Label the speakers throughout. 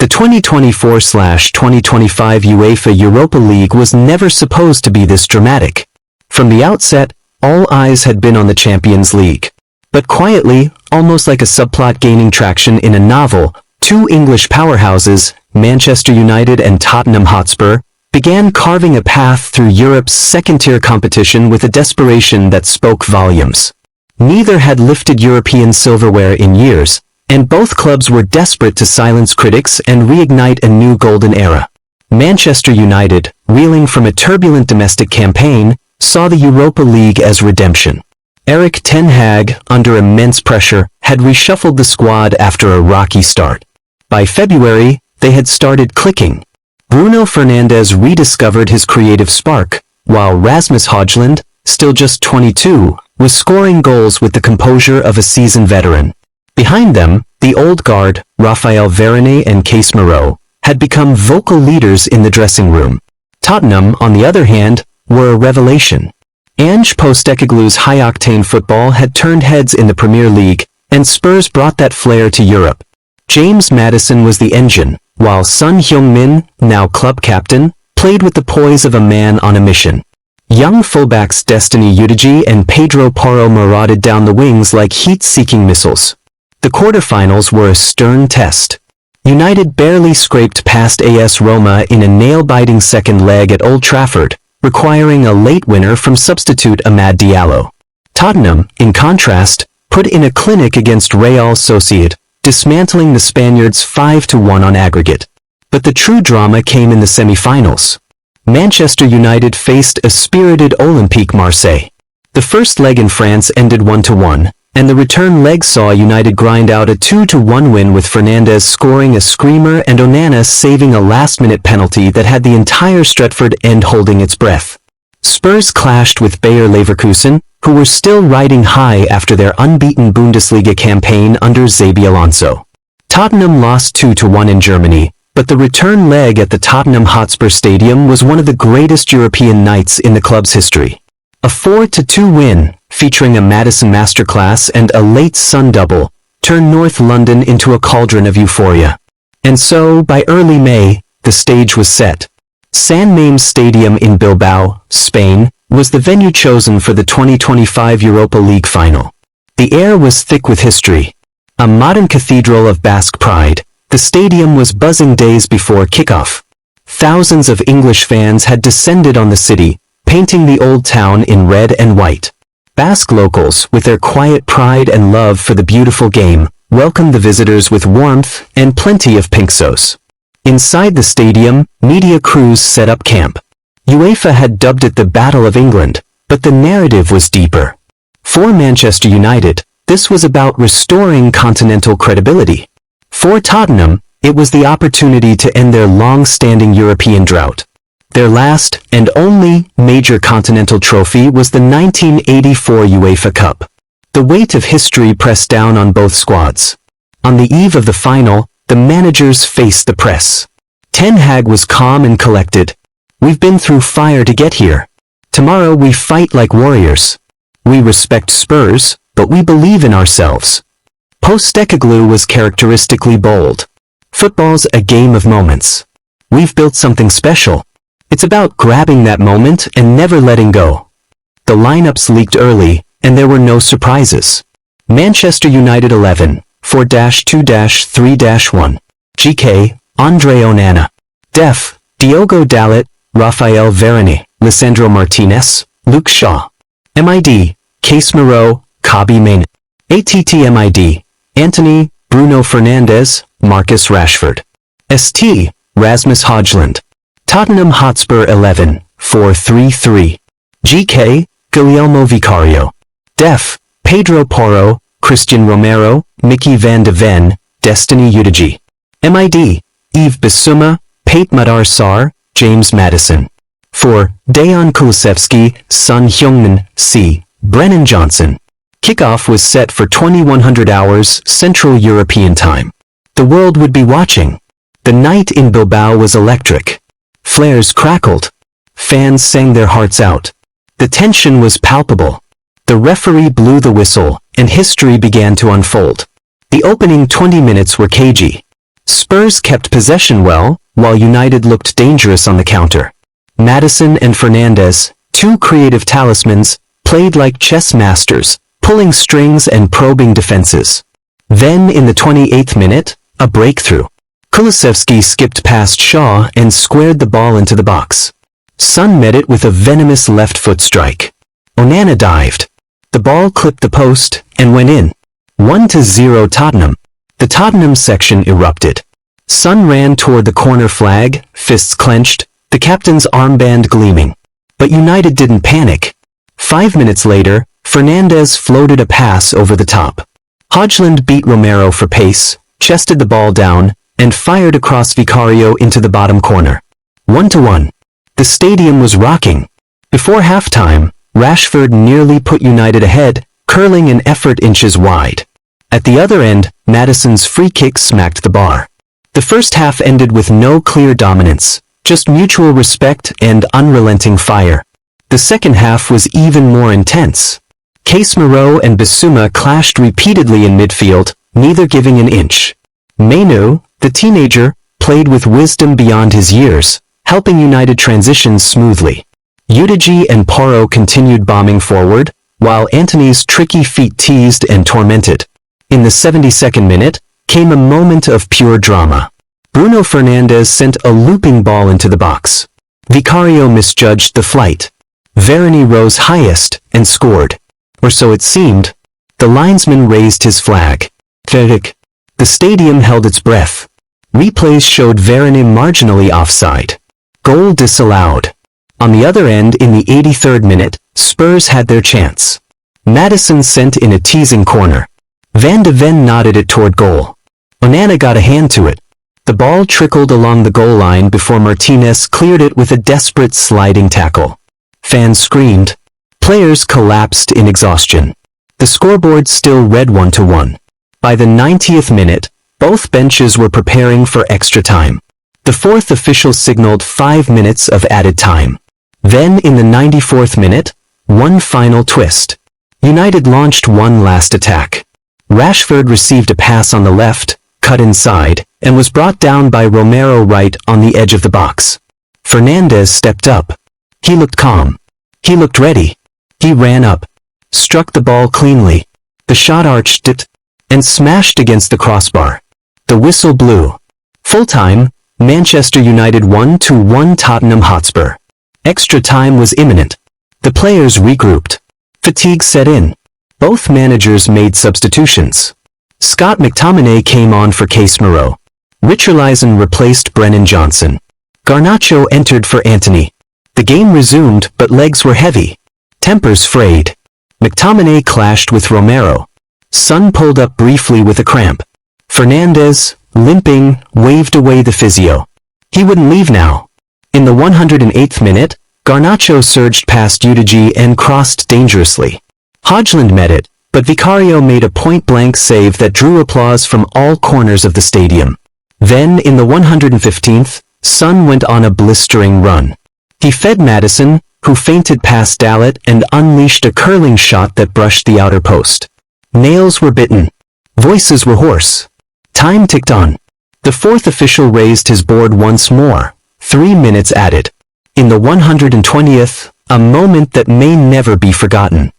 Speaker 1: The 2024/2025 UEFA Europa League was never supposed to be this dramatic. From the outset, all eyes had been on the Champions League. But quietly, almost like a subplot gaining traction in a novel, two English powerhouses, Manchester United and Tottenham Hotspur, began carving a path through Europe's second-tier competition with a desperation that spoke volumes. Neither had lifted European silverware in years, and both clubs were desperate to silence critics and reignite a new golden era. Manchester United, reeling from a turbulent domestic campaign, saw the Europa League as redemption. Erik ten Hag, under immense pressure, had reshuffled the squad after a rocky start. By February, they had started clicking. Bruno Fernandes rediscovered his creative spark, while Rasmus Højlund, still just 22, was scoring goals with the composure of a seasoned veteran. Behind them, the old guard, Raphael Varane and Casemiro, had become vocal leaders in the dressing room. Tottenham, on the other hand, were a revelation. Ange Postecoglou's high-octane football had turned heads in the Premier League, and Spurs brought that flair to Europe. James Maddison was the engine, while Son Heung-min, now club captain, played with the poise of a man on a mission. Young fullbacks Destiny Udeji and Pedro Porro marauded down the wings like heat-seeking missiles. The quarterfinals were a stern test. United barely scraped past AS Roma in a nail-biting second leg at Old Trafford, requiring a late winner from substitute Amad Diallo. Tottenham, in contrast, put in a clinic against Real Sociedad, dismantling the Spaniards 5-1 on aggregate. But the true drama came in the semi-finals. Manchester United faced a spirited Olympique Marseille. The first leg in France ended 1-1, and the return leg saw United grind out a 2-1 win with Fernandes scoring a screamer and Onana saving a last-minute penalty that had the entire Stretford end holding its breath. Spurs clashed with Bayer Leverkusen, who were still riding high after their unbeaten Bundesliga campaign under Xabi Alonso. Tottenham lost 2-1 in Germany, but the return leg at the Tottenham Hotspur Stadium was one of the greatest European nights in the club's history. A 4-2 win, featuring a Maddison masterclass and a late Sun double, turned North London into a cauldron of euphoria. And so, by early May, the stage was set. San Mamés Stadium in Bilbao, Spain, was the venue chosen for the 2025 Europa League Final. The air was thick with history. A modern cathedral of Basque pride, the stadium was buzzing days before kickoff. Thousands of English fans had descended on the city, painting the old town in red and white. Basque locals, with their quiet pride and love for the beautiful game, welcomed the visitors with warmth and plenty of pink sauce. Inside the stadium, media crews set up camp. UEFA had dubbed it the Battle of England, but the narrative was deeper. For Manchester United, this was about restoring continental credibility. For Tottenham, it was the opportunity to end their long-standing European drought. Their last, and only, major continental trophy was the 1984 UEFA Cup. The weight of history pressed down on both squads. On the eve of the final, the managers faced the press. Ten Hag was calm and collected. "We've been through fire to get here. Tomorrow we fight like warriors. We respect Spurs, but we believe in ourselves." Postecoglou was characteristically bold. "Football's a game of moments. We've built something special. It's about grabbing that moment and never letting go." The lineups leaked early, and there were no surprises. Manchester United 11, 4-2-3-1. GK, Andre Onana. Def, Diogo Dalot, Raphael Varane, Lisandro Martinez, Luke Shaw. MID, Casemiro, Kobbie Mainoo. ATTMID, Antony, Bruno Fernandes, Marcus Rashford. ST, Rasmus Højlund. Tottenham Hotspur 11, 4-3-3. GK, Guillermo Vicario. Def, Pedro Porro, Christian Romero, Mickey van de Ven, Destiny Udeji. MID, Yves Bissouma, Pate Madar Sarr, James Maddison. For Dejan Kulusevski, Son Heung-min, C. Brennan Johnson. Kickoff was set for 2100 hours Central European Time. The world would be watching. The night in Bilbao was electric. Flares crackled. Fans sang their hearts out. The tension was palpable. The referee blew the whistle, and history began to unfold. The opening 20 minutes were cagey. Spurs kept possession well, while United looked dangerous on the counter. Maddison and Fernandes, two creative talismans, played like chess masters, pulling strings and probing defenses. Then in the 28th minute, a breakthrough. Kulusevski skipped past Shaw and squared the ball into the box. Son met it with a venomous left foot strike. Onana dived. The ball clipped the post and went in. 1-0 Tottenham. The Tottenham section erupted. Son ran toward the corner flag, fists clenched, the captain's armband gleaming. But United didn't panic. 5 minutes later, Fernandes floated a pass over the top. Højlund beat Romero for pace, chested the ball down, and fired across Vicario into the bottom corner. 1-1. The stadium was rocking. Before halftime, Rashford nearly put United ahead, curling an effort inches wide. At the other end, Maddison's free kick smacked the bar. The first half ended with no clear dominance, just mutual respect and unrelenting fire. The second half was even more intense. Casemiro and Bissouma clashed repeatedly in midfield, neither giving an inch. Mainoo, the teenager, played with wisdom beyond his years, helping United transition smoothly. Udigi and Porro continued bombing forward, while Antony's tricky feet teased and tormented. In the 72nd minute, came a moment of pure drama. Bruno Fernandes sent a looping ball into the box. Vicario misjudged the flight. Varane rose highest and scored. Or so it seemed. The linesman raised his flag. Verdict. The stadium held its breath. Replays showed Varane marginally offside. Goal disallowed. On the other end in the 83rd minute, Spurs had their chance. Maddison sent in a teasing corner. Van de Ven nodded it toward goal. Onana got a hand to it. The ball trickled along the goal line before Martinez cleared it with a desperate sliding tackle. Fans screamed. Players collapsed in exhaustion. The scoreboard still read 1-1. By the 90th minute, both benches were preparing for extra time. The fourth official signaled 5 minutes of added time. Then in the 94th minute, one final twist. United launched one last attack. Rashford received a pass on the left, cut inside, and was brought down by Romero right on the edge of the box. Fernandes stepped up. He looked calm. He looked ready. He ran up, struck the ball cleanly. The shot arched it, and smashed against the crossbar. The whistle blew. Full time, Manchester United 1-1 Tottenham Hotspur. Extra time was imminent. The players regrouped. Fatigue set in. Both managers made substitutions. Scott McTominay came on for Casemiro. Richarlison replaced Brennan Johnson. Garnacho entered for Antony. The game resumed, but legs were heavy. Tempers frayed. McTominay clashed with Romero. Son pulled up briefly with a cramp. Fernandes, limping, waved away the physio. He wouldn't leave now. In the 108th minute, Garnacho surged past Udigi and crossed dangerously. Højlund met it, but Vicario made a point-blank save that drew applause from all corners of the stadium. Then, in the 115th, Son went on a blistering run. He fed Maddison, who feinted past Dalot and unleashed a curling shot that brushed the outer post. Nails were bitten. Voices were hoarse. Time ticked on. The fourth official raised his board once more. 3 minutes added. In the 120th, a moment that may never be forgotten.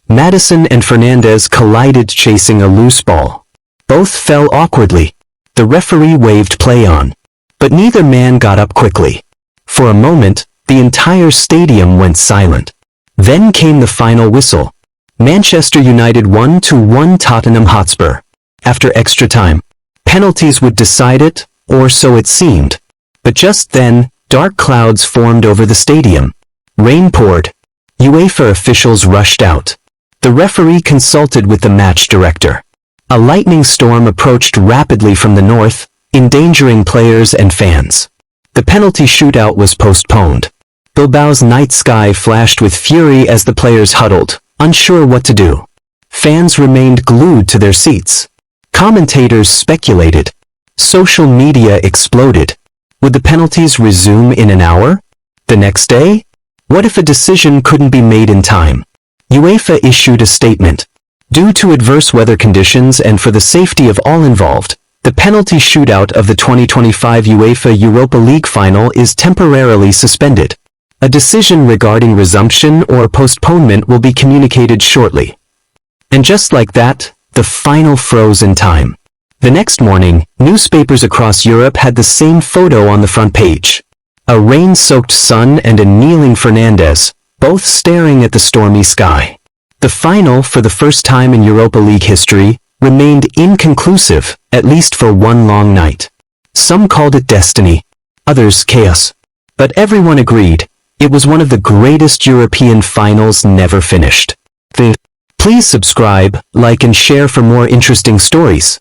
Speaker 1: Maddison and Fernandes collided chasing a loose ball. Both fell awkwardly. The referee waved play on. But neither man got up quickly. For a moment, the entire stadium went silent. Then came the final whistle. Manchester United 1-1 Tottenham Hotspur. After extra time. Penalties would decide it, or so it seemed. But just then, dark clouds formed over the stadium. Rain poured. UEFA officials rushed out. The referee consulted with the match director. A lightning storm approached rapidly from the north, endangering players and fans. The penalty shootout was postponed. Bilbao's night sky flashed with fury as the players huddled, unsure what to do. Fans remained glued to their seats. Commentators speculated. Social media exploded. Would the penalties resume in an hour? The next day? What if a decision couldn't be made in time? UEFA issued a statement. Due to adverse weather conditions and for the safety of all involved, The penalty shootout of the 2025 UEFA Europa League Final is temporarily suspended. A decision regarding resumption or postponement will be communicated shortly. And just like that, the final froze in time. The next morning, newspapers across Europe had the same photo on the front page. A rain-soaked sun and a kneeling Fernandes, both staring at the stormy sky. The final, for the first time in Europa League history, remained inconclusive, at least for one long night. Some called it destiny, others chaos. But everyone agreed, it was one of the greatest European finals never finished. Please subscribe, like and share for more interesting stories.